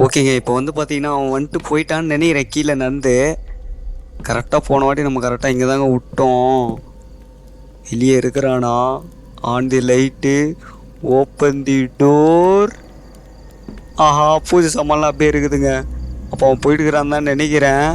ஓகேங்க. இப்போ வந்து பார்த்தீங்கன்னா அவன் வந்துட்டு போயிட்டான்னு நினைக்கிறேன். கீழே நடந்து கரெக்டாக போன வாட்டி நம்ம கரெக்டாக இங்கே தாங்க விட்டோம். வெளியே இருக்கிறானா? On the light, open the door. ஆஹா, பூஜை சாமான்லாம் அப்படியே இருக்குதுங்க. அப்போ அவன் போயிட்டு இருக்கிறான்னு தான் நினைக்கிறேன்.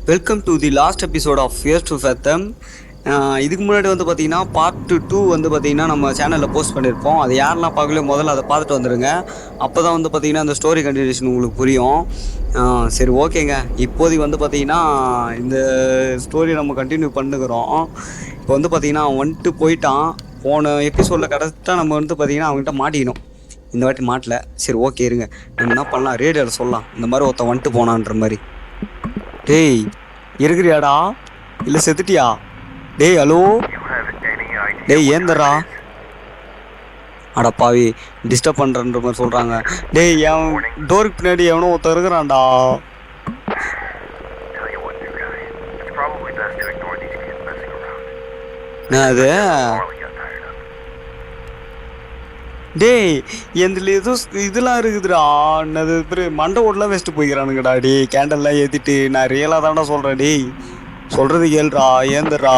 Welcome to the last episode of Fear to Fathom. இதுக்கு முன்னாடி வந்து பார்த்தீங்கன்னா பார்ட் 2 வந்து பார்த்தீங்கன்னா நம்ம சேனலில் போஸ்ட் பண்ணியிருப்போம். அது யாரெல்லாம் பார்க்கலையோ முதல்ல அதை பார்த்துட்டு வந்துடுங்க. அப்போ தான் வந்து பார்த்தீங்கன்னா அந்த ஸ்டோரி கண்டினியூஷன் உங்களுக்கு புரியும். சரி, ஓகேங்க. இப்போதைக்கு வந்து பார்த்தீங்கன்னா இந்த ஸ்டோரி நம்ம கண்டினியூ பண்ணுகிறோம். இப்போ வந்து பார்த்தீங்கன்னா அவன் வந்துட்டு போயிட்டான். போன எபிசோடில் கரெக்டாக நம்ம வந்து பார்த்தீங்கன்னா அவங்ககிட்ட மாட்டிக்கணும். இந்த வாட்டி மாட்டல. சரி, ஓகே, இருங்க. நம்ம என்ன பண்ணலாம், ரேடியோவில் சொல்லலாம் இந்த மாதிரி ஒருத்தன் வந்துட்டு போனான்ற மாதிரி. டேய், இருக்கிறியாடா இல்லை செத்துட்டியா? டேய், ஹலோ. டேய், ஏந்தரா? அட பாவி, டிஸ்டர்ப் பண்ணுறன்ற மாதிரி சொல்கிறாங்க. டேய், என் டோருக்கு பின்னாடி எவனோ ஒருத்தர் இருக்கிறான்டா. அது டேய், எந்தில் ஏதோ இதெல்லாம் இருக்குதுடா. என்னது மண்டை ஓட்டெலாம் வச்சுட்டு போய்க்கிறானுங்கடா. டேய், கேண்டல்லாம் ஏற்றிட்டு நான் ரியலாக தான்டா சொல்கிறேன். டேய், சொல்கிறது கேள்றா, ஏந்துடுறா.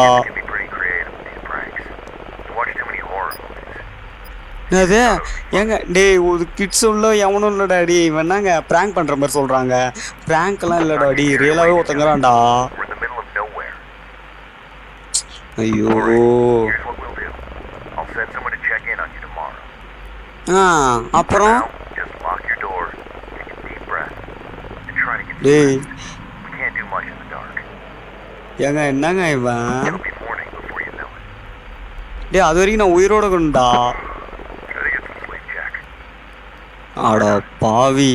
அது ஏங்க டேய், ஒரு கிட்ஸ் உள்ள எவனும் இல்லைடா. டே வேணாங்க ப்ராங்க் பண்ணுற மாதிரி சொல்கிறாங்க. ப்ராங்க்லாம் இல்லைடா. டே ரியலாகவே ஒருத்தங்கிறான்டா. ஐயோ, அப்புறம் டேய் ஏங்க என்னங்க இவன்? டே, அது வரைக்கும் நான் உயிரோட கொண்டா. ஆடா பாவி.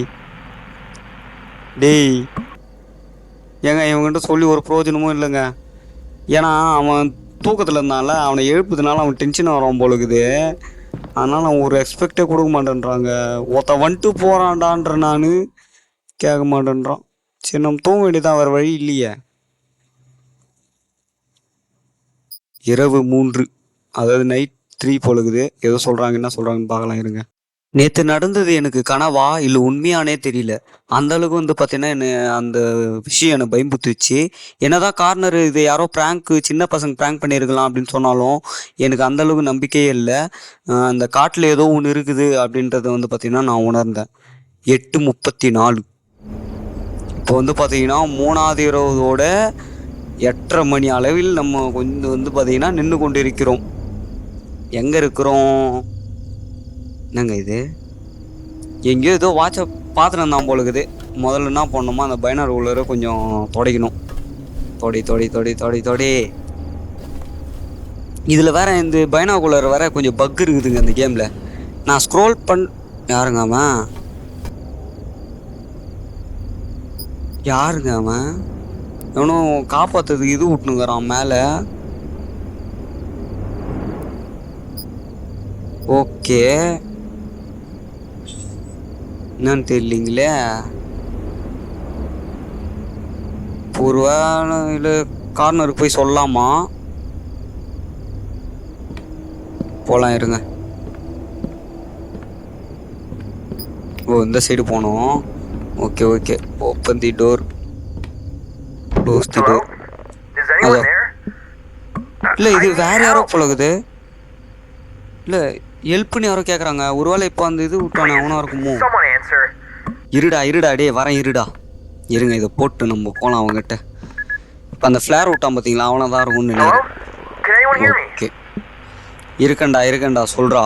டேய் ஏங்க இவங்ககிட்ட சொல்லி ஒரு பிரயோஜனமும் இல்லைங்க. ஏன்னா அவன் தூக்கத்தில் இருந்தால அவனை எழுப்புதுனால அவன் டென்ஷன் வரான் போலுக்குது. அதனால் அவன் ஒரு எக்ஸ்பெக்டே கொடுக்க மாட்டேன்றாங்க. ஒருத்த வந்துட்டு போகிறான்டான்ற நான் கேட்க மாட்டேன்றான். சரி, நம்ம தூங்க வேண்டியதான், வேறு வழி இல்லையே. இரவு 3, அதாவது நைட் 3 போலுக்குது. ஏதோ சொல்கிறாங்க, என்ன சொல்கிறாங்கன்னு பார்க்கலாம் இருங்க. நேற்று நடந்தது எனக்கு கனவா இல்லை உண்மையானே தெரியல. அந்த அளவுக்கு வந்து பார்த்தீங்கன்னா என்ன அந்த விஷயம் என்னை பயம்புத்துச்சு. என்னதான் கார்னர் இது யாரோ ப்ராங்க்கு, சின்ன பசங்க ப்ராங்க் பண்ணியிருக்கலாம் அப்படின்னு சொன்னாலும் எனக்கு அந்த அளவுக்கு நம்பிக்கையே இல்லை. அந்த காட்டில் ஏதோ ஒன்று இருக்குது அப்படின்றத வந்து பார்த்தீங்கன்னா நான் உணர்ந்தேன். 8:34. இப்போ வந்து பார்த்தீங்கன்னா 3வது இரவோட 8:30 மணி அளவில் நம்ம கொஞ்சம் வந்து பார்த்தீங்கன்னா நின்று கொண்டு இருக்கிறோம். எங்கே இருக்கிறோம்? என்னங்க இது? எங்கேயோ ஏதோ வாட்சை பார்த்துட்டு தான் போலுக்குது. முதல்ல என்ன பண்ணணுமா, அந்த பைனர் உள்ளர கொஞ்சம் துடைக்கணும். தொடி. இதில் வேற இந்த பைனாகுலர் வேற கொஞ்சம் பக் இருக்குதுங்க அந்த கேமில். நான் ஸ்க்ரோல் யாருங்க அவன்? எவனும் காப்பாற்றுறதுக்கு இது விட்டுனுங்கிறான் மேலே. ஓகே, என்னன்னு தெரியலீங்களே. ஒருவேளை இல்லை கார்னருக்கு போய் சொல்லலாமா? போகலாம் இருங்க. ஓ, இந்த சைடு போகணும். Okay, open the door, close the door. அதோ இல்லை, இது வேற யாரோ போலகுது. இல்லை, ஹெல்ப்னு யாரோ கேட்குறாங்க. ஒருவேளை இப்போ அந்த இது விட்டானே அவனாக இருக்குமோ? இருடா டே வரேன், இருங்க. இதை போட்டு நம்ம போகலாம் அவங்ககிட்ட. இப்போ அந்த ஃப்ளேர் விட்டான் பார்த்தீங்களா, அவனை தான் இருக்கும்னு நினைக்கிறேன். ஓகே, இருக்கண்டா சொல்கிறா.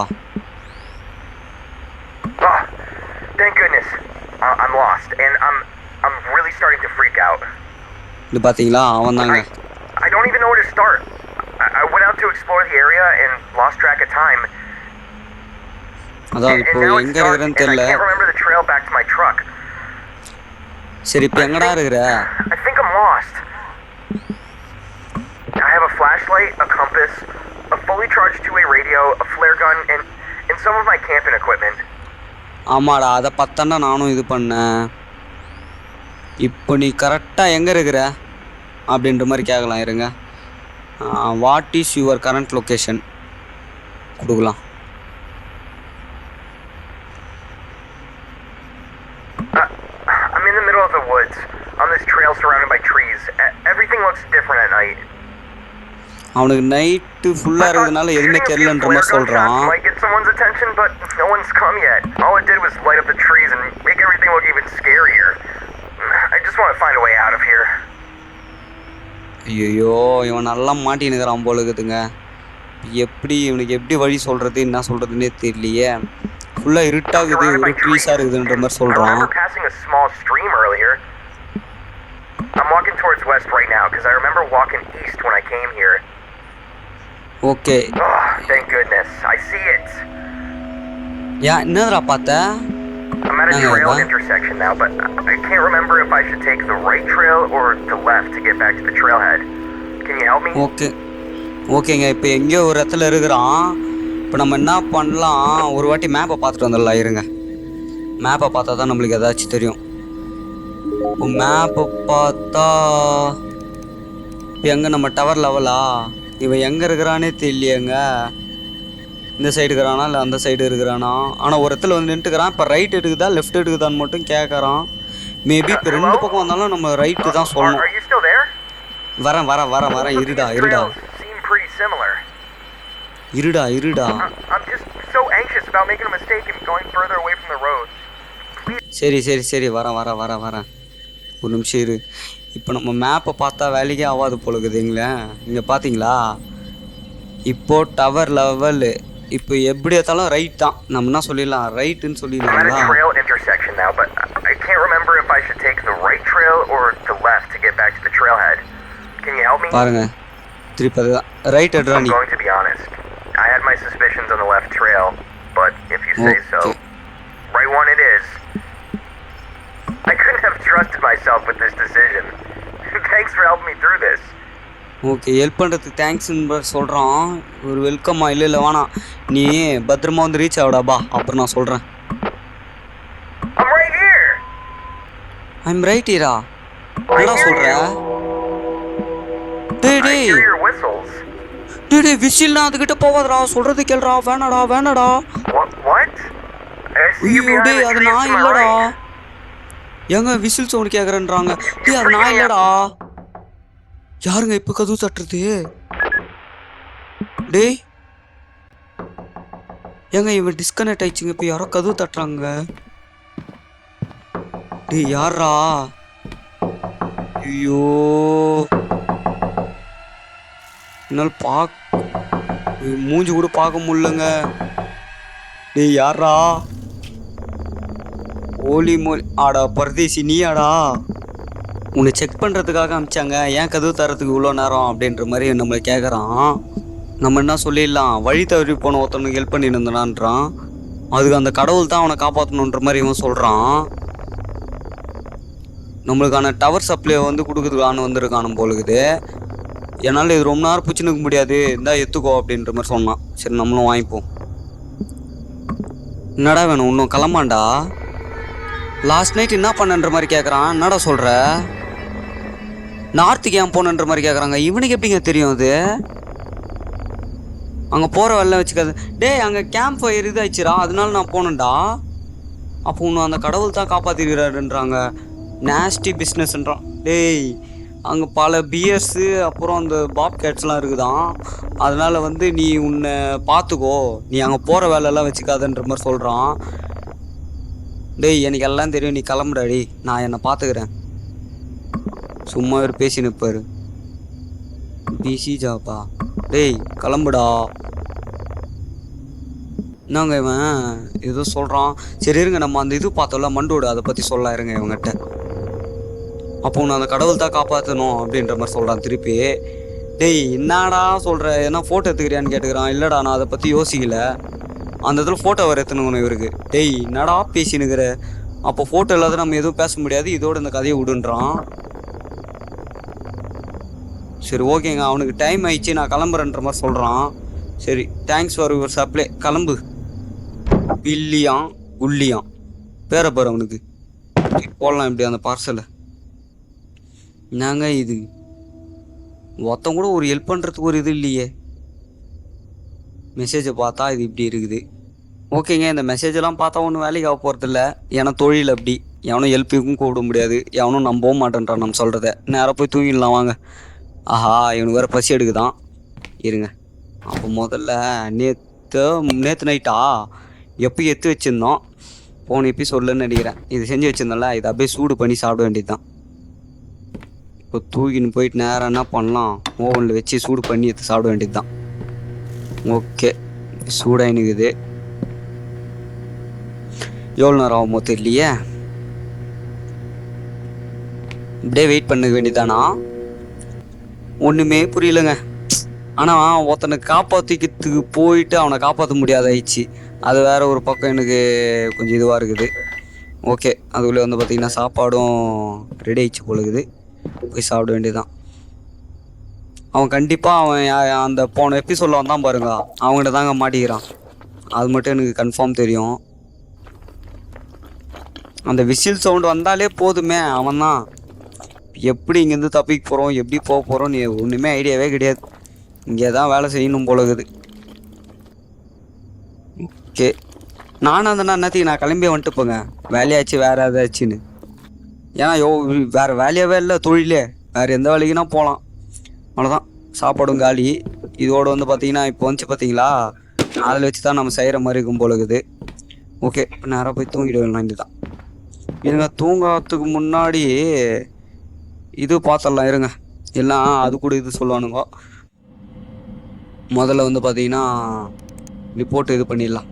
இது பார்த்தீங்களா, அவன் தாங்க. அதான் இப்போ எங்கே இருக்கிறேன்னு தெரியல. சரி, இப்போ எங்கடா இருக்கிற? fully charged two-way radio, a flare gun, and some of my camping equipment. ஆமாடா, அதை பார்த்தாண்டா நானும் இது பண்ணேன். இப்போ நீ கரெக்டாக எங்கே இருக்கிற அப்படின்ற மாதிரி கேட்கலாம். இருங்க. What is your current location கொடுக்கலாம். I'm in the middle of the woods, on this trail surrounded by trees. Everything looks different at night. அவனுக்கு நைட்டு ஃபுல்லாக இருக்கிறதுனால எதுவுமே தெரியலன்ற மாதிரி சொல்கிறான். Might get someone's attention, but no one's come yet. All it did was light up the trees and make everything look even scarier. I just want to find a way out of here. ஐயோ, இவன் நல்லா மாட்டினுக்கிறான் போல இருக்குதுங்க. இவனுக்கு எப்படி வழி சொல்கிறது, என்ன சொல்கிறதுன்னே தெரியலையே. ஃபுல்லாக இருட்டாகுது, ஒரு ட்ரீஸாக இருக்குதுன்ற மாதிரி சொல்கிறான். I'm walking towards west right now because I remember walking east when I came here. Okay. Oh, thank goodness. I see it. என்னடா பார்த்த? I'm at a trail intersection now, but I can't remember if I should take the right trail or the left to get back to the trailhead. Can you help me? ஓகேங்க. இப்போ எங்கேயோ ஒரு இடத்துல இருக்கிறான். இப்போ நம்ம என்ன பண்ணலாம், ஒரு வாட்டி மேப்பை பார்த்துட்டு வந்துடலாம். இருங்க, மேப்பை பார்த்தா தான் நம்மளுக்கு ஏதாச்சும் தெரியும். மேப்பை பார்த்தா எங்கே நம்ம டவர் லெவலா? இவன் எங்கே இருக்கிறானே தெரியலையேங்க. இந்த சைடு இருக்கிறானா இல்லை அந்த சைடு இருக்கிறானா? ஆனால் ஒரு இடத்துல வந்து நின்றுக்கிறான். இப்போ ரைட் எடுக்குதா லெஃப்ட் எடுக்குதான்னு மட்டும் கேட்குறான். மேபி இப்போ ரெண்டு பக்கம் வந்தாலும் நம்ம ரைட்டு தான் சொல்லணும். வரேன். இருடா. சரி வரேன். ஒரு நிமிஷம் இரு. இப்போ நம்ம மேப்பை பார்த்தா வேலைக்கே ஆகாது போல இருக்குதுங்களே. இங்கே பார்த்தீங்களா, இப்போ டவர் லெவலு. இப்போ எப்படி எடுத்தாலும் ரைட் தான். நம்ம என்ன சொல்லிடலாம், ரைட்டுன்னு சொல்லிடலாங்களா? பாருங்க, திருப்பி அதுதான் ரைட் எடுறா நீ. I couldn't have trusted myself with this decision. Thanks for helping me through this. Okay, help பண்ணுறதுக்கு தேங்க்ஸ்ன்னு சொல்கிறான். ஒரு வெல்கம்மா? இல்லை வேணாம், நீ பத்திரமா வந்து ரீச் ஆகுடாப்பா, அப்புறம் நான் சொல்கிறேன். I'm right here. என்னடா சொல்கிற? டேய் விசில்னா அதுக்கிட்ட போவாதடா, சொல்கிறது கேளுடா. வேணாடா. ஐயோ டேய், அது நான் இல்லைடா. ஏங்க விசில் சவுண்ட் கேட்குறேன்றாங்க. டேய், அது நான் இல்லைடா. யாருங்க இப்போ கதவு தட்டுறது? டேய் ஏங்க, இவன் டிஸ்கனெக்ட் ஆயிடுச்சுங்க. இப்போ யாரோ கதவு தட்டுறாங்க. டேய் யாரா? ஐயோ, என்னால் மூஞ்சி கூட பார்க்க முடியலங்க. டேய் யாரா? ஓலி மோலி, ஆடா பரதேசி நீயாடா? உன்னை செக் பண்ணுறதுக்காக அனுப்பிச்சாங்க, ஏன் கதவு தரத்துக்கு இவ்வளோ நேரம் அப்படின்ற மாதிரி நம்மளை கேட்குறான். நம்ம என்ன சொல்லிடலாம், வழி தவறி போன ஒருத்தனுக்கு ஹெல்ப் பண்ணிட்டு இருந்தான்றான். அதுக்கு அந்த கடவுள் தான் அவனை காப்பாற்றணுன்ற மாதிரி இவன் சொல்கிறான். நம்மளுக்கான டவர் சப்ளை வந்து கொடுக்குறதுக்கான வந்திருக்கானும் போலுக்குது. என்னால் இது ரொம்ப நேரம் பிடிச்சி நிற்க முடியாது, இருந்தால் எத்துக்கோ அப்படின்ற மாதிரி சொன்னான். சரி, நம்மளும் வாங்கிப்போம். என்னடா வேணும், இன்னும் கிளம்பாண்டா? லாஸ்ட் நைட் என்ன பண்ணன்ற மாதிரி கேட்குறான். என்னடா சொல்கிற? நார்த்துக்கு ஏன் போனன்ற மாதிரி கேட்குறாங்க. இவனுக்கு எப்படிங்க தெரியும் அது? அங்கே போகிற வெள்ளம் வச்சுக்காது. டேய், அங்கே கேம்ப் ஃபயர் இதாகிடுச்சிரா, அதனால நான் போனேன்டா. அப்போ இன்னும் அந்த கடவுள் தான் காப்பாற்றிருக்கிறாருன்றாங்க. நேஸ்டி பிஸ்னஸ்ன்றான். டேய், அங்கே பல பியர்ஸு அப்புறம் அந்த பாப் கேட்ஸ்லாம் இருக்குதான். அதனால் வந்து நீ உன்னை பார்த்துக்கோ, நீ அங்கே போகிற வேலையெல்லாம் வச்சுக்காதுன்ற மாதிரி சொல்கிறான். டேய், எனக்கு எல்லாம் தெரியும், நீ கிளம்புடாடி, நான் என்னை பார்த்துக்கிறேன். சும்மா ஒரு பேசி நிற்பாரு. பிசி ஜாப்பா. டேய் கிளம்புடா. என்னங்க இவன் ஏதோ சொல்கிறான். சரி இருங்க, நம்ம அந்த இது பார்த்தோம்ல மண்டோடு, அதை பற்றி சொல்ல இருங்க இவங்ககிட்ட. அப்போ நான் அந்த கடவுள் தான் காப்பாற்றணும் அப்படின்ற மாதிரி சொல்கிறான் திருப்பி. டேய் என்னடா சொல்கிற, என்ன ஃபோட்டோ எடுத்துக்கிறியான்னு கேட்டுக்கிறான். இல்லைடா, நான் அதை பற்றி யோசிக்கல, அந்த இதில் ஃபோட்டோ வர எடுத்துன்னு இவருக்கு. டேய் என்னடா பேசினுக்கிற? அப்போ ஃபோட்டோ இல்லாத நம்ம எதுவும் பேச முடியாது, இதோட இந்த கதையை விடுன்றான். சரி ஓகேங்க, அவனுக்கு டைம் ஆயிடுச்சு, நான் கிளம்புறேன்ற மாதிரி சொல்கிறான். சரி, தேங்க்ஸ் ஃபார் யுவர் சப்ளை. கிளம்பு. பில்லியாம் உள்ளியாம் பேர பாரு அவனுக்கு. போடலாம் இப்படி அந்த பார்சலை. என்னங்க இது, ஒருத்தன் கூட ஒரு ஹெல்ப் பண்ணுறதுக்கு ஒரு இது இல்லையே. மெசேஜை பார்த்தா இது இப்படி இருக்குது. ஓகேங்க, இந்த மெசேஜெல்லாம் பார்த்தா ஒன்றும் வேலைக்கு ஆக போகிறதில்ல. ஏன்னா தொழில் அப்படி, எவனும் ஹெல்ப்புக்கும் கூப்பிட முடியாது, எவனும் நம்பவும் மாட்டேன்றான் நம்ம சொல்கிறத. நேராக போய் தூங்கிடலாம் வாங்க. ஆஹா, இவனுக்கு வேறு பசி எடுக்குதான். இருங்க, அப்போ முதல்ல நேற்று நைட்டா எப்போ எடுத்து வச்சுருந்தோம், போன எபிசோட்லன்னு நினைக்கிறேன். இது செஞ்சு வச்சுருந்தோம்ல, இதை அப்படியே சூடு பண்ணி சாப்பிட வேண்டியது தான். இப்போ தூக்கின்னு போயிட்டு நேரம் என்ன பண்ணலாம், ஓவனில் வச்சு சூடு பண்ணி எடுத்து சாப்பிட வேண்டியது தான். ஓகே, சூடாக இருக்குது. எவ்வளோ நேரம் ஆகுமோ தெரியலையே. இப்படியே வெயிட் பண்ண வேண்டியதானா? ஒன்றுமே புரியலைங்க. ஆனால் ஒருத்தனை காப்பாற்றிக்கிறதுக்கு போயிட்டு அவனை காப்பாற்ற முடியாத ஆயிடுச்சு. அது வேற ஒரு பக்கம் எனக்கு கொஞ்சம் இதுவாக இருக்குது. ஓகே, அதுக்குள்ளே வந்து பார்த்திங்கன்னா சாப்பாடும் ரெடி ஆயிடுச்சு போல இருக்குது. போய் சாப்பிட வேண்டியதுதான். அவன் கண்டிப்பாக அவன் அந்த போன எபிசோடில் வந்தான் பாருங்க, அவங்ககிட்ட தாங்க மாட்டிக்கிறான். அது மட்டும் எனக்கு கன்ஃபார்ம் தெரியும். அந்த விசில் சவுண்டு வந்தாலே போதுமே, அவன் தான். எப்படி இங்கேருந்து தப்பிக்க போகிறோம், எப்படி போக போகிறோம், நீ ஒன்றுமே ஐடியாவே கிடையாது. இங்கே தான் வேலை செய்யணும் போல இருக்குது. ஓகே, நானும் அந்த நேரத்துக்கு நான் கிளம்பி வந்துட்டு போங்க, வேலையாச்சு வேறு ஏதாச்சுன்னு. ஏன்னா வேறு வேலையாகவே இல்லை, தொழிலே வேறு எந்த வேலைக்குன்னா போகலாம். அவ்வளோதான், சாப்பாடும் காலி. இதோடு வந்து பார்த்திங்கன்னா இப்போ வந்துச்சு பார்த்தீங்களா, அதில் வச்சு தான் நம்ம செய்கிற மாதிரி இருக்கும் போல இருக்குது. ஓகே, நேராக போய் தூங்கிட வேண்டியது தான். இருங்க, தூங்காததுக்கு முன்னாடி இது பார்த்துடலாம். இருங்க, எல்லாம் அது கூட இது சொல்லுவானுங்க. முதல்ல வந்து பார்த்தீங்கன்னா ரிப்போர்ட் இது பண்ணிடலாம்.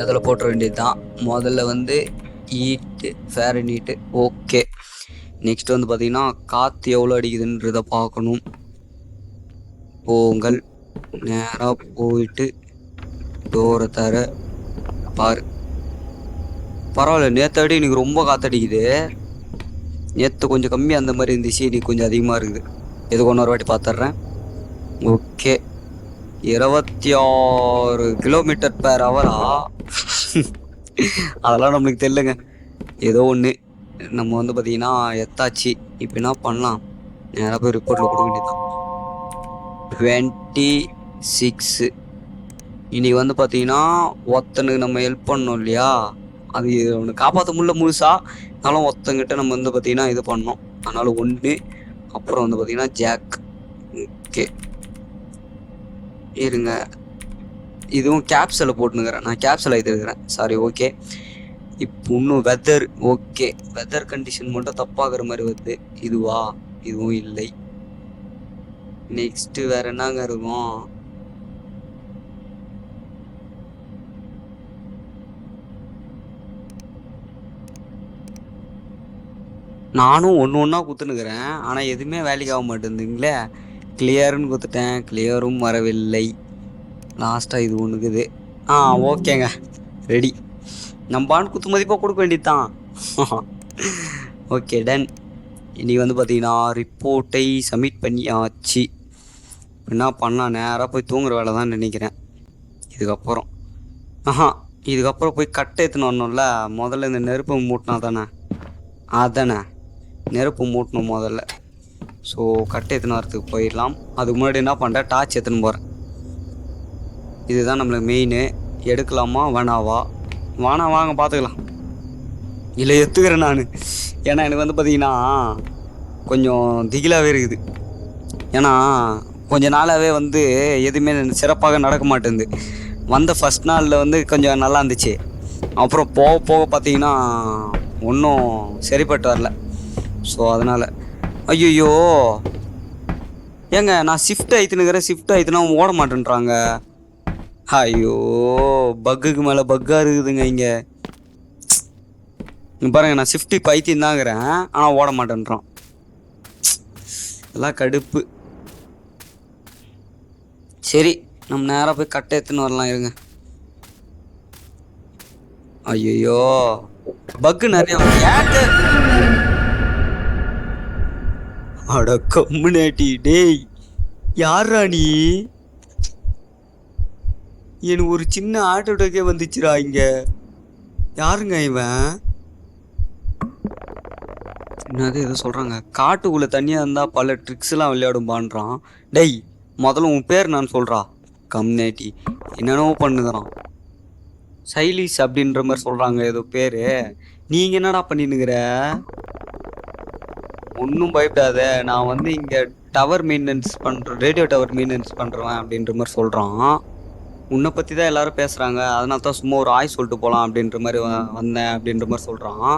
அதில் போட்டுற வேண்டியது தான். முதல்ல வந்து ஈட்டு ஃபேர் நீட்டு. ஓகே, நெக்ஸ்ட் வந்து பார்த்தீங்கன்னா காற்று எவ்வளோ அடிக்குதுன்றதை பார்க்கணும். போங்கள், நேராக போயிட்டு டோரை தர பாரு. பரவாயில்ல, நேற்று அடி எனக்கு ரொம்ப காற்றடிக்குது. நேற்று கொஞ்சம் கம்மியாக அந்த மாதிரி இருந்துச்சு, இன்னைக்கு கொஞ்சம் அதிகமாக இருக்குது. எதுக்கு ஒன்றொரு வாட்டி பார்த்துட்றேன். Okay, 26 km/h. அதெல்லாம் நம்மளுக்கு தெரியலங்க, ஏதோ ஒன்று. நம்ம வந்து பார்த்திங்கன்னா எத்தாச்சு. இப்போ என்ன பண்ணலாம், நேராக போய் ரிப்போர்ட்டில் கொடுக்க வேண்டியதுதான். 26. இன்னைக்கு வந்து பார்த்திங்கன்னா ஒருத்தனுக்கு நம்ம ஹெல்ப் பண்ணோம் இல்லையா, அது அவனை காப்பாற்ற முடியல முழுசா. அதனால ஒருத்தங்கிட்ட நம்ம வந்து பார்த்திங்கன்னா இது பண்ணோம். அதனால் 1. அப்புறம் வந்து பார்த்திங்கன்னா ஜாக். ஓகே, இருங்க, இதுவும் கேப்ஸில் போட்டுனுக்கிறேன். நான் கேப்ஸில் எடுத்துருக்கிறேன், சாரி. ஓகே, இப்போ இன்னும் வெதர். ஓகே, வெதர் கண்டிஷன் மட்டும் தப்பாகிற மாதிரி வருது. இதுவா? இதுவும் இல்லை. நெக்ஸ்ட்டு வேறு என்னங்க இருக்கும்? நானும் ஒன்று ஒன்றா குத்துனுக்கிறேன், ஆனால் எதுவுமே வேலைக்கு ஆக மாட்டேங்குதுங்களே. கிளியர்னு குத்துட்டேன், கிளியரும் வரவில்லை. லாஸ்ட்டாக இது ஒன்றுக்குது. ஓகேங்க, ரெடி. நம்ம குத்து மதிப்பாக கொடுக்க வேண்டியது தான். Okay, done. இன்றைக்கி வந்து பார்த்திங்கன்னா ரிப்போர்ட்டை சப்மிட் பண்ணியாச்சு. என்ன பண்ணலாம், நேராக போய் தூங்குற வேலை தான் நினைக்கிறேன் இதுக்கப்புறம். இதுக்கப்புறம் போய் கட்டை எடுத்துன்னு வரணும்ல. முதல்ல இந்த நெருப்பு மூட்டினா தானே, அதானே நெருப்பு மூட்டணும் முதல்ல. ஸோ கட்டை எடுத்துன்னு வரத்துக்கு போயிடலாம். அதுக்கு முன்னாடி என்ன பண்ணுறேன், டார்ச் எடுத்துன்னு போகிறேன். இதுதான் நம்மளுக்கு மெயின். எடுக்கலாமா வேணாவா? வாங்க பார்த்துக்கலாம். இல்லை, எடுத்துக்கிறேன் நான். ஏன்னா எனக்கு வந்து பார்த்திங்கன்னா கொஞ்சம் திகிலாகவே இருக்குது. ஏன்னா கொஞ்ச நாளாகவே வந்து எதுவுமே சிறப்பாக நடக்க மாட்டேங்குது. வந்த ஃபஸ்ட் நாளில் வந்து கொஞ்சம் நல்லா இருந்துச்சு. அப்புறம் போக போக பார்த்திங்கன்னா ஒன்றும் சரிப்பட்டு வரல. ஸோ அதனால் ஐயோ, ஏங்க நான் ஷிஃப்ட் ஆகிட்டுனுக்கிறேன். ஷிஃப்ட் ஆகிட்டுனா ஓட மாட்டேன்றாங்க. ஐயோ, பக்குக்கு மேலே பக்காக இருக்குதுங்க இங்கே. பாருங்கள், நான் ஷிஃப்ட் இப்போ ஐத்தின்னு தாங்கிறேன், ஆனால் ஓட மாட்டேன்றான். எல்லாம் கடுப்பு. சரி, நம்ம நேராக போய் கட்டை எடுத்துன்னு வரலாம். இருங்க. ஐயோ, பக்கு நிறைய. அட கம்முனேட்டி, டேய் யாரா நீ? எனக்கு ஒரு சின்ன ஹார்ட் அட்டாக்கே வந்துச்சுடா இங்க. யாருங்க இவன்? என்னது எதோ சொல்றாங்க, காட்டுக்குள்ள தனியா இருந்தா பல ட்ரிக்ஸ் எல்லாம் விளையாடும்பான்றான். டேய் முதல்ல உன் பேர் நான் சொல்றா. கம்யூனிட்டி என்னென்னவோ பண்ணுகிறான். சைலிஷ் அப்படின்ற மாதிரி சொல்றாங்க ஏதோ பேரு. நீங்க என்னடா பண்ணினுங்கிற? ஒன்றும் பயப்படாத, நான் வந்து இங்க டவர் மெயின்டெனன்ஸ் பண்றேன், ரேடியோ டவர் மெயின்டெனன்ஸ் பண்றேன் அப்படின்ற மாதிரி சொல்றான். உன்னை பத்தி தான் எல்லாரும் பேசுறாங்க, அதனால தான் சும்மா ஒரு ஆய் சொல்லிட்டு போலாம் அப்படின்ற மாதிரி வந்தேன் அப்படின்ற மாதிரி சொல்றான்.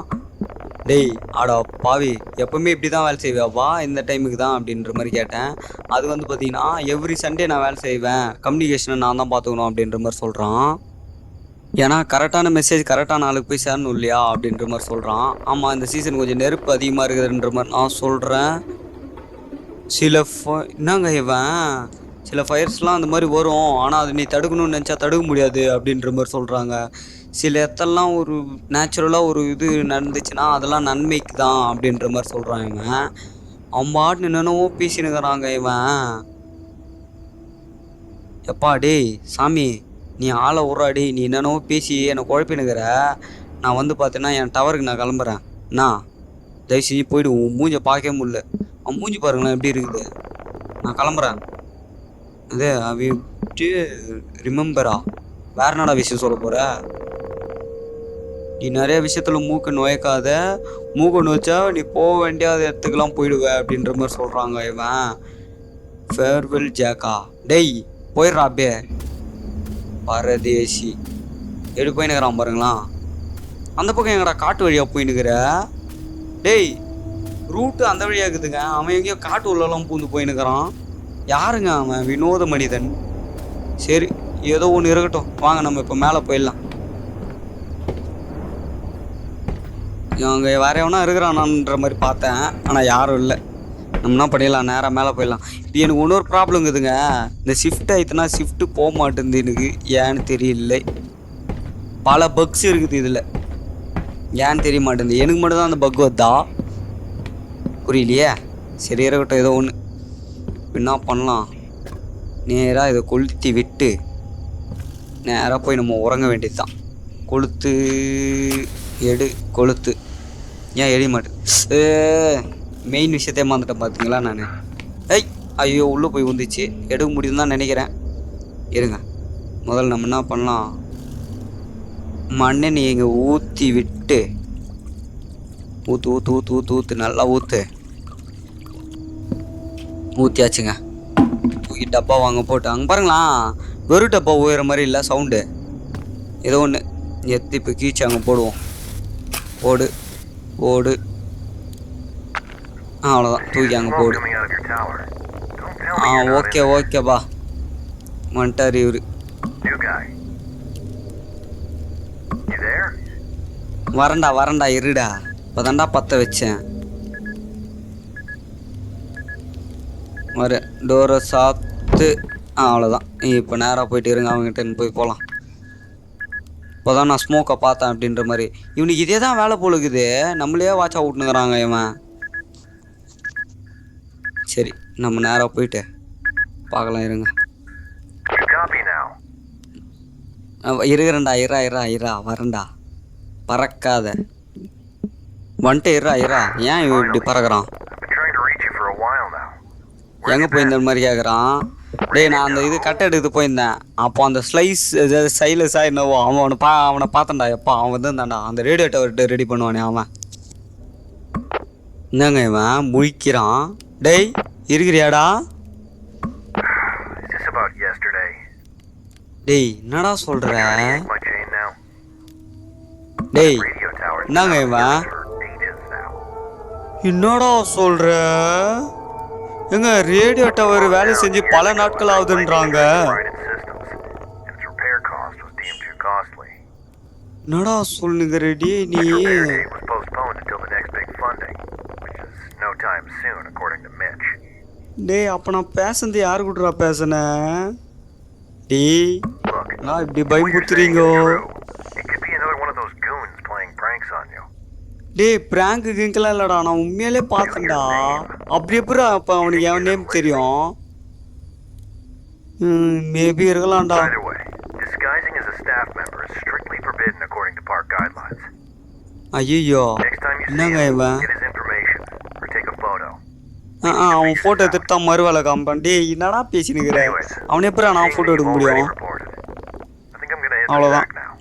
டேய் ஆடா பாவி, எப்பவுமே இப்படி தான் வேலை செய்வேப்பா இந்த டைமுக்கு தான் அப்படின்ற மாதிரி கேட்டேன். அது வந்து பார்த்தீங்கன்னா எவ்ரி சண்டே நான் வேலை செய்வேன், கம்யூனிகேஷனை நான் தான் பார்த்துக்கணும் அப்படின்ற மாதிரி சொல்கிறான். ஏன்னா கரெக்டான மெசேஜ் கரெக்டான ஆளுக்கு போய் சேரணும் இல்லையா அப்படின்ற மாதிரி சொல்கிறான். ஆமாம் இந்த சீசன் கொஞ்சம் நெருப்பு அதிகமாக இருக்குதுன்ற மாதிரி நான் சொல்கிறேன். என்னங்க இவன், சில ஃபயர்ஸ்லாம் அந்த மாதிரி வரும், ஆனால் அது நீ தடுக்கணும்னு நினச்சா தடுக்க முடியாது அப்படின்ற மாதிரி சொல்கிறாங்க. சில இடத்தெல்லாம் ஒரு நேச்சுரலாக ஒரு இது நடந்துச்சுன்னா அதெல்லாம் நன்மைக்கு தான் அப்படின்ற மாதிரி சொல்கிறான் இவன். அவன் பாட்டு என்னென்னவோ பேசினுக்கிறாங்க இவன். எப்பா டேய் சாமி, நீ ஆளை உர்றாடி, நீ என்னென்னவோ பேசி என்னை குழப்பினுக்கிற. நான் வந்து பார்த்தேன்னா என் டவருக்கு நான் கிளம்புறேன். நான் தயவு செஞ்சு போய்டு, உன் மூஞ்சை பார்க்கவே முடியல. அவன் மூஞ்சி பாருங்களேன் எப்படி இருக்குது. நான் கிளம்புறேன். அதே விட்டு ரிமெம்பரா, வேற என்னடா விஷயம் சொல்ல போகிற? நீ நிறைய விஷயத்தில் மூக்கு நுழைக்காத, மூக்கு நுழைச்சா நீ போக வேண்டிய இடத்துக்கெல்லாம் போயிடுவ அப்படின்ற மாதிரி சொல்கிறாங்க இவன். ஃபேர்வெல் ஜாக்கா, டெய் போயிடுறா அப்படியே பரதேசி. எப்படி போயினுக்கிறான் பாருங்களா. அந்த பக்கம் எங்கடா காட்டு வழியாக போயினுக்கிற? டேய் ரூட்டு அந்த வழியாக இருக்குதுங்க, அவன் எங்கேயோ காட்டு உள்ளெல்லாம் பூந்து போயினுக்கிறான். யாருங்க அவன்? வினோத மனிதன். சரி ஏதோ ஒன்று இருக்கட்டும், வாங்க நம்ம இப்போ மேலே போயிடலாம். அங்கே வேற எவனா இருக்கிறானான்ற மாதிரி பார்த்தேன், ஆனால் யாரும் இல்லை. நம்ம என்ன பண்ணிடலாம், நேராக மேலே போயிடலாம். இது எனக்கு இன்னொரு ப்ராப்ளம் இருக்குதுங்க, இந்த ஷிஃப்ட் ஆயிடுச்சுன்னா ஷிஃப்ட்டு போக மாட்டேங்குது எனக்கு, ஏன்னு தெரியல. பல பக்ஸ் இருக்குது இதில், ஏன்னு தெரிய மாட்டேங்குது. எனக்கு மட்டும் தான் அந்த பக் வந்தா புரியலையே. சரி இருக்கட்டும், ஏதோ ஒன்று என்ன பண்ணலாம். நேராக இதை கொளுத்தி விட்டு நேராக போய் நம்ம உறங்க வேண்டியது தான். கொளுத்து எடு, கொளுத்து. ஏன் எரிய மாட்டேன்? மெயின் விஷயத்தையே மாந்துட்டேன் பார்த்தீங்களா நான். ஐயோ உள்ளே போய் வந்துச்சு, எடுக்க முடியுதுன்னு தான் நினைக்கிறேன். இருங்க முதல்ல நம்ம என்ன பண்ணலாம், மண்ணெண்ணெய் இங்கே ஊற்றி விட்டு ஊற்று ஊற்று ஊற்று ஊற்று ஊற்று நல்லா ஊற்று. ஊற்றியாச்சுங்க. தூக்கி டப்பா வாங்க போட்டு அங்கே பாருங்களா, வெறும் டப்பா ஊகிற மாதிரி இல்லை சவுண்டு. ஏதோ ஒன்று எத்தி இப்போ கீச்சு அங்கே போடுவோம். போடு போடு, அவ்வளோதான், தூக்கி அங்கே போடு. ஓகே ஓகேப்பா, வந்துட்டார் இவரு. வரண்டா இருடா, இப்போதாண்டா பற்ற வச்சேன். வர டோரை சாத்து. அவ்வளோதான், இப்போ நேராக போயிட்டு இருங்க, அவங்ககிட்ட போய் போகலாம். இப்போதான் நான் ஸ்மோக்கை பார்த்தேன் அப்படின்ற மாதிரி. இவனுக்கு இதே தான் வேலை போல இருக்குது, நம்மளே வாட்சா விட்டுனுக்குறாங்க இவன். சரி நம்ம நேராக போயிட்டு பார்க்கலாம். இருங்க இருக்கிறேன்டா, இரா வரேன்டா, பறக்காத. வந்துட்டு இரா. ஏன் இவன் இப்படி பறக்கிறான்? எங்கே போயிருந்த மாதிரி கேட்குறான். டேய் நான் அந்த இது கட்டை எடுத்து போயிருந்தேன், அப்போ அந்த ஸ்லைஸ் சைலஸாக என்னவோ அவனை பார்த்தேன்டா. எப்பா அவன் வந்துருந்தான்டா, அந்த ரேடியோ டவர் ரெடி பண்ணுவானே அவன். என்னங்க இவன் முழிக்கிறான். டேய் இருக்கிறியாடா? டேய் என்னடா சொல்ற? டேய் என்னங்க இவன், என்னடா சொல்ற? எங்க ரேடியோ டவர் வேலை செஞ்சு பல நாட்கள் ஆகுதுன்றாங்க. என்னடா சொல்லுங்க ரெடி நீ? டேய் அப்ப நான் பேசுனது யாரு கூடடா பேசுனேன்? டேய் நான் இப்படி பயமுறுத்துறீங்க. டேய் பிராங்கு கிங்கெல்லாம் இல்லடா, நான் உண்மையாலே பார்த்தேன்டா. அப்படி எப்படி அப்போ அவனுக்கு என் நேம் தெரியும்? Maybe இருக்கலாம்டா. a staff member is strictly forbidden according to park guidelines. ஐயோ Next time you see என்னங்க him, இவன் get his information or take a photo. அவன் ஃபோட்டோ எடுத்துட்டு தான் மறுவேலை காமிப்பான். டேய் என்னடா பேசினுக்கிற? அவனை எப்படி நான் ஃபோட்டோ எடுக்க முடியும்? I think I'm gonna hit the அவ்வளோதான் sack now.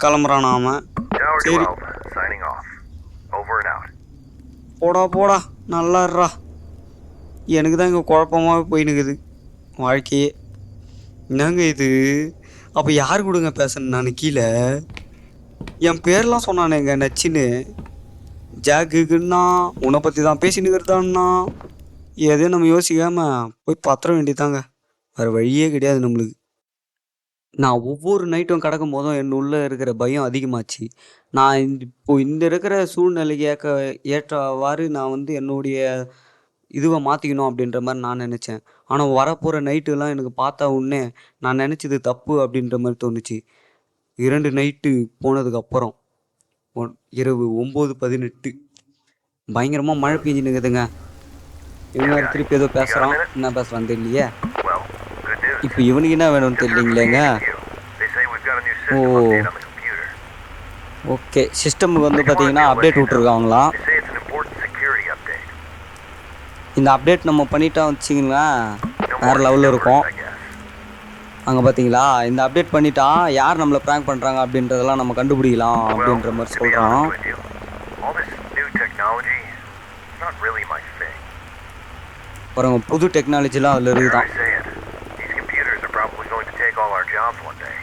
கிளம்புறான் அவன். Tower சரி 12, signing off. Over and out. போடா போடா நல்லாடுறா. எனக்கு தான் இங்கே குழப்பமாக போயினுக்குது வாழ்க்கையே. என்னங்க இது? அப்போ யார் கொடுங்க பேசணும்? நான் கீழே என் பேர்லாம் சொன்னானேங்க நச்சின்னு. ஜாக்குன்னா உன்னை பற்றி தான் பேசினுக்கிறதான்னா எதையும் நம்ம யோசிக்காமல் போய் பத்திர வேண்டியதாங்க. வேறு வழியே கிடையாது நம்மளுக்கு. நான் ஒவ்வொரு நைட்டும் கிடக்கும் போதும் என் உள்ளே இருக்கிற பயம் அதிகமாச்சு. நான் இப்போ இந்த இருக்கிற சூழ்நிலைக்கு ஏற்றவாறு நான் வந்து என்னுடைய இதுவை மாற்றிக்கணும் அப்படின்ற மாதிரி நான் நினச்சேன். ஆனால் வரப்போகிற நைட்டுலாம் எனக்கு பார்த்தா உடனே நான் நினச்சது தப்பு அப்படின்ற மாதிரி தோணுச்சு. 2 நைட்டு போனதுக்கப்புறம் இரவு 9:18 பயங்கரமாக மழை பெஞ்சுன்னுக்குதுங்க. இவங்க வேறு திருப்பி ஏதோ பேசுகிறான். என்ன பேசுகிறான்னு தெரியலையே. Well, good news. இப்போ இவனுக்கு என்ன வேணும்னு தெரியலீங்களேங்க. They say we've got a new system ஓ update on the computer. Okay, சிஸ்டமுக்கு வந்து பார்த்தீங்கன்னா அப்டேட் விட்ருக்காங்களாம். They say it's an important security update. இந்த அப்டேட் நம்ம பண்ணிட்டா வச்சிங்களேன் No வேறு more லெவலில் இருக்கும். I guess. அங்கே பார்த்தீங்களா இந்த அப்டேட் பண்ணிட்டா யார் நம்மளை ப்ராங்க் பண்ணுறாங்க அப்படின்றதெல்லாம் நம்ம கண்டுபிடிக்கலாம் Well, அப்படின்ற மாதிரி to be சொல்கிறான். honest with you, all this new technology is not really my thing. பாருங்க புது டெக்னாலஜிலாம் அதில் Dare I இருக்குதான். say it? These computers are probably going to take all our jobs one day.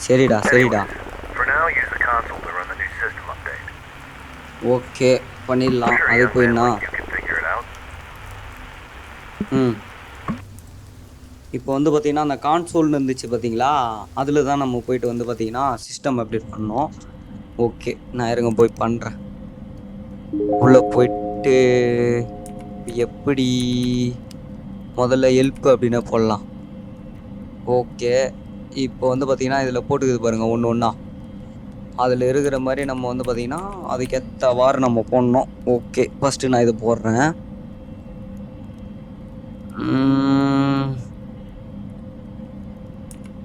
சரிடா சரிடா. Anyways, for now, use the console to run the new system update. Okay பண்ணிடலாம். Sure, அது young man போயின்னா like you can figure it out. இப்போ வந்து பார்த்தீங்கன்னா அந்த கான்சோல்னு இருந்துச்சு பார்த்தீங்களா, அதில் தான் நம்ம போயிட்டு வந்து பார்த்தீங்கன்னா சிஸ்டம் அப்டேட் பண்ணோம். ஓகே நான் இருங்க போய் பண்ணுறேன். உள்ளே போயிட்டு எப்படி முதல்ல ஹெல்ப் அப்படின்னு போடலாம். ஓகே இப்போ வந்து பார்த்தீங்கன்னா இதில் போட்டுக்குது பாருங்கள் ஒன்று ஒன்றா. அதில் இருக்கிற மாதிரி நம்ம வந்து பார்த்திங்கன்னா அதுக்கேற்றவாறு நம்ம போடணும். ஓகே ஃபஸ்ட்டு நான் இது போடுறேன்.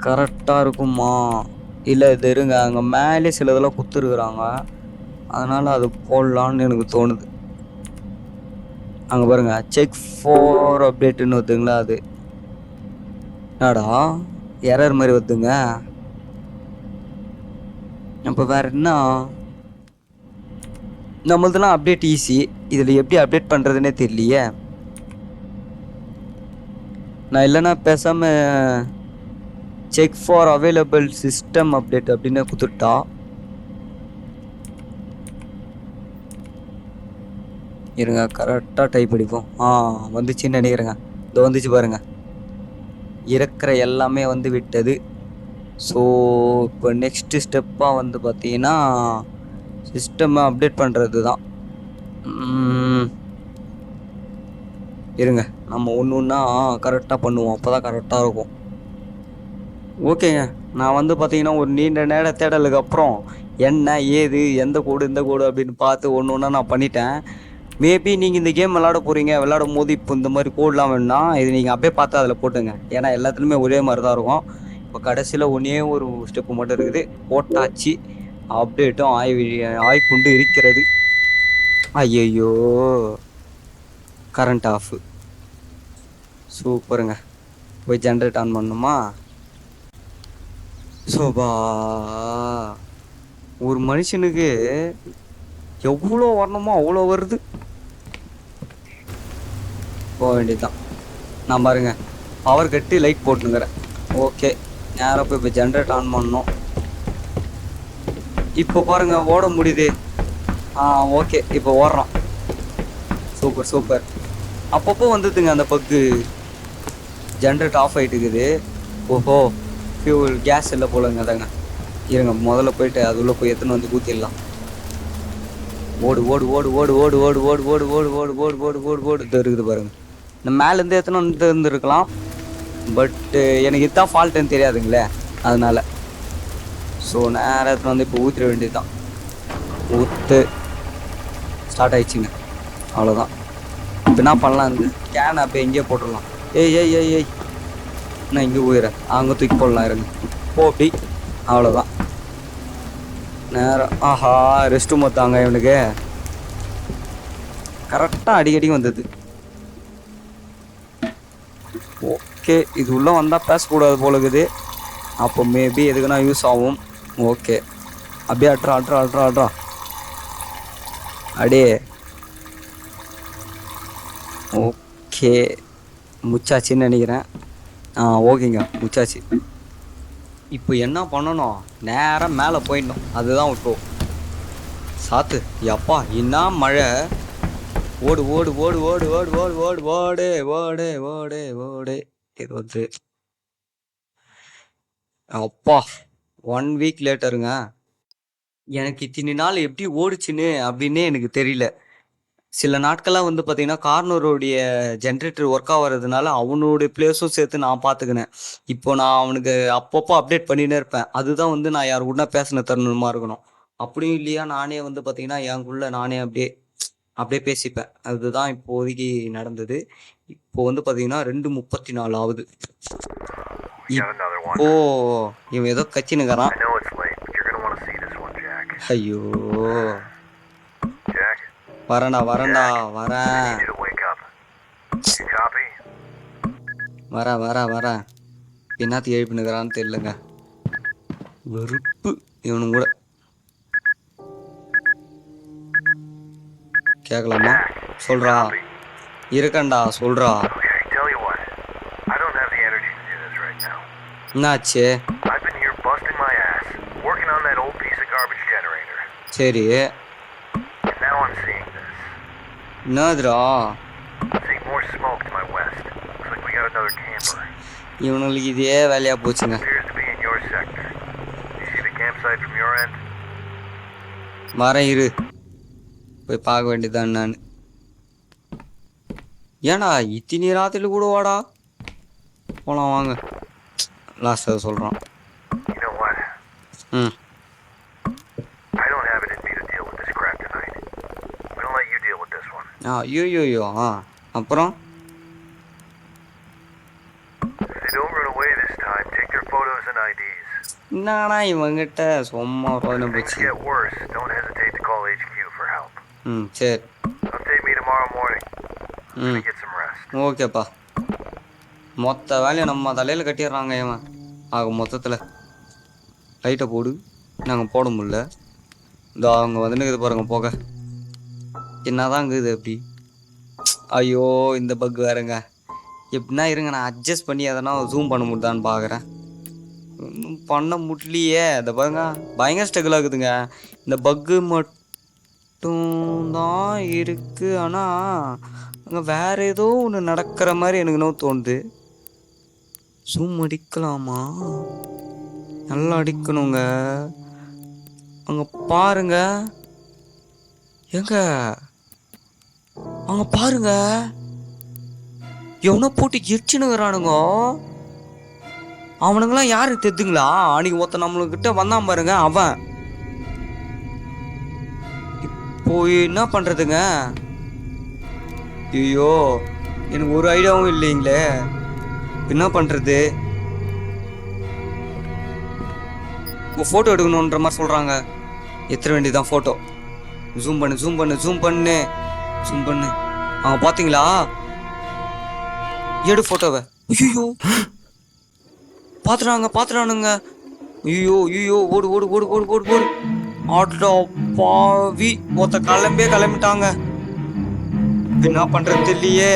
கரெக்டாக இருக்குமா இல்லை இது இருங்க அங்கே மேலே சில இதெல்லாம் குத்துருக்குறாங்க, அதனால் அது போடலான்னு எனக்கு தோணுது. அங்கே பாருங்க செக் ஃபார் அப்டேட்டுன்னு வருதுங்களா, அது என்னடா எரர் மாதிரி வருதுங்க. அப்போ வேறு என்ன நம்மளதெல்லாம் அப்டேட் ஈஸி, இதில் எப்படி அப்டேட் பண்ணுறதுனே தெரியலையே. நான் இல்லைன்னா பேசாமல் check for available system update அப்படின்னு கொடுத்துட்டா இருங்க கரெக்டாக டைப் அடிப்போம். வந்துச்சுன்னு நினைக்கிறேங்க. இதோ வந்துச்சு பாருங்க, இருக்கிற எல்லாமே வந்து விட்டது. ஸோ இப்போ நெக்ஸ்ட்டு ஸ்டெப்பாக வந்து பார்த்தீங்கன்னா சிஸ்டமை அப்டேட் பண்ணுறது தான். இருங்க நம்ம ஒன்று ஒன்றா கரெக்டாக பண்ணுவோம், அப்போ தான் கரெக்டாக இருக்கும். ஓகேங்க நான் வந்து பார்த்தீங்கன்னா ஒரு நீண்ட நேர தேடலுக்கு அப்புறம் என்ன ஏது எந்த கோடு இந்த கோடு அப்படின்னு பார்த்து ஒன்று ஒன்றா நான் பண்ணிட்டேன். மேபி நீங்கள் இந்த கேம் விளாட போகிறீங்க, விளாடும் போது இப்போ இந்த மாதிரி கோடெலாம் வேணும்னா இது நீங்கள் அப்படியே பார்த்து அதில் போட்டுங்க. ஏன்னா எல்லாத்துலேயுமே ஒரே மாதிரி தான் இருக்கும். இப்போ கடைசியில் ஒன்றே ஒரு ஸ்டெப்பு மட்டும் இருக்குது, போட்டாச்சு. அப்டேட்டும் ஆய்கொண்டு இருக்கிறது. ஐயோ கரண்ட் ஆஃபு. சூப்பருங்க. போய் ஜென்ரேட் ஆன் பண்ணணுமா? சோபா ஒரு மனுஷனுக்கு எவ்வளோ வரணுமோ அவ்வளோ வருது. போக வேண்டியதுதான். நான் பாருங்க பவர் கட்டி லைட் போட்டுங்கிறேன். ஓகே நேராக போய் இப்போ ஜென்ரேட் ஆன் பண்ணணும். இப்போ பாருங்க ஓட முடியுது. ஓகே இப்போ ஓடுறோம். Super super. அப்பப்போ வந்துதுங்க அந்த பக்கு, ஜென்ரேட் ஆஃப் ஆகிட்டு இருக்குது. ஓஹோ ஃபியூல் கேஸ் இல்லை போலங்க. அதாங்க இருங்க முதல்ல போயிட்டு அது உள்ளே போய் எத்தனை வந்து ஊற்றிடலாம். ஓடு ஓடு ஓடு ஓடு ஓடு ஓடு ஓடு ஓடு ஓடு ஓடு ஓடு ஓடு ஓடு ஓடு இது இருக்குது பாருங்க. இந்த மேலேருந்து எத்தனை வந்து இருந்துருக்கலாம், பட்டு எனக்கு இதுதான் ஃபால்ட்டுன்னு தெரியாதுங்களே அதனால். ஸோ நேரத்தில் வந்து இப்போ ஊற்றிட வேண்டியது தான். ஊற்று ஸ்டார்ட் ஆயிடுச்சுங்க, அவ்வளோதான். இப்போ என்ன பண்ணலாம், இந்த கேன் அப்போ எங்கேயே போட்டுடலாம். ஏய் ஏய் ஏய் ஏய் நான் இங்கே போயிடுறேன், அங்கே தூக்கி போடலாம் இருங்க. போ அப்படி, அவ்வளோதான். நேரம் ஆஹா ரெஸ்ட் ரூம் வந்தாங்க இவனுக்கு. கரெக்டாக அடிக்கடி வந்தது. ஓகே, இது உள்ளே வந்தால் பேசக்கூடாது போல இருக்குது. அப்போ மேபி எதுக்குன்னா யூஸ் ஆகும். ஓகே, அப்படியே அட்ரா அடே. ஓகே, முச்சாச்சின்னு நினைக்கிறேன். ஓகேங்க, முச்சாச்சு. இப்போ என்ன பண்ணணும், நேராக மேலே போயிடணும். அதுதான் இப்போ சாத்து. எப்பா என்ன மழை. ஓடு ஓடு ஓடு ஓடு ஓடு ஓடு ஓடு ஓடு ஓடு ஓடு ஓடு. இது வந்து அப்பா 1 வீக் லேட்டருங்க. எனக்கு இத்தனை நாள் எப்படி ஓடுச்சுன்னு அப்படின்னே எனக்கு தெரியல. சில நாட்களாக வந்து பார்த்தீங்கன்னா கார்னருடைய ஜென்ரேட்டர் ஒர்க் ஆகிறதுனால அவனுடைய பிளேஸும் சேர்த்து நான் பார்த்துக்கினேன். இப்போ நான் அவனுக்கு அப்பப்போ அப்டேட் பண்ணினே இருப்பேன். அதுதான் வந்து நான் யார் கூட பேசின தருணமாக இருக்கணும். அப்படியும் இல்லையா, நானே வந்து பார்த்தீங்கன்னா எனக்குள்ள நானே அப்படியே பேசிப்பேன். அதுதான் இப்போதைக்கு நடந்தது. இப்போ வந்து பார்த்தீங்கன்னா 2:34 ஆகுது. இப்போ இவன் ஏதோ கச்சினுக்கிறான். ஐயோ, வரேன். வரேன். என்னத்து எழுப்பினுக்கிறான்னு தெரியலங்க. வெறுப்பு இவனும் கூட. கேட்கலாமா? சொல்றா. இருக்கண்டா, சொல்றா. என்னாச்சு? சரி, என்னதுடா? இவனுங்களுக்கு இதே வேலையா போச்சுங்க. வரேன் இரு, போய் பார்க்க வேண்டியதான். நான் ஏன்னா இத்தனை ராத்திரி கூட வாடா போலாம், வாங்க. லாஸ்ட் சொல்கிறான். ம், ஐயோ. அப்புறம் என்னன்னா இவங்கிட்ட சும்மா ரோதனை போச்சு. ம், சரி. ம், ஓகேப்பா. மொத்த வேலையை நம்ம தலையில் கட்டிடுறாங்க இவன். ஆக மொத்தத்தில் லைட்டை போடு. நாங்கள் போட முடியல. இதோ அவங்க வந்துன்னு பாருங்க போக. என்னதாங்க இது எப்படி? ஐயோ, இந்த பக் வேறுங்க. எப்படின்னா இருங்க, நான் அட்ஜஸ்ட் பண்ணி எதனா ஜூம் பண்ண முடியுதான்னு பார்க்குறேன். ஒன்றும் பண்ண முடியலையே. இந்த பாருங்க, பயங்கர ஸ்ட்ரகிள் ஆகுதுங்க. இந்த பக்கு மட்டும்தான் இருக்குது. ஆனால் அங்கே வேறு ஏதோ ஒன்று நடக்கிற மாதிரி எனக்கு இன்னும் தோணுது. ஜூம் அடிக்கலாமா? நல்லா அடிக்கணுங்க. அங்கே பாருங்க, எங்க அங்கே பாருங்க, எவனோ போட்டு எரிச்சுனுங்கிறானுங்க. அவனுங்களாம் யாரு தெரிஞ்சுங்களா? அன்னைக்கு ஒருத்த நம்மளுக்கிட்ட வந்தான் பாருங்க, அவன். இப்போ என்ன பண்றதுங்க? ஐயோ, எனக்கு ஒரு ஐடியாவும் இல்லைங்களே. என்ன பண்றது? போட்டோ எடுக்கணுன்ற மாதிரி சொல்றாங்க. எத்தனை வேண்டியதான் போட்டோ. ஜூம் பண்ணு. அவன் பாத்தீங்களா? எடு போட்டோவை. ஐயோ, பாத்துறானுங்க. ஐயோ, ஓடு. ஆட்டோ பாவி, மொத்த கிளம்பிட்டாங்க. என்ன பண்றது தெரியலையே.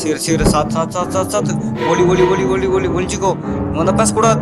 சரி, சாத்து. ஒளி ஒளிஞ்சுக்கோ. வந்து பேசக்கூடாது.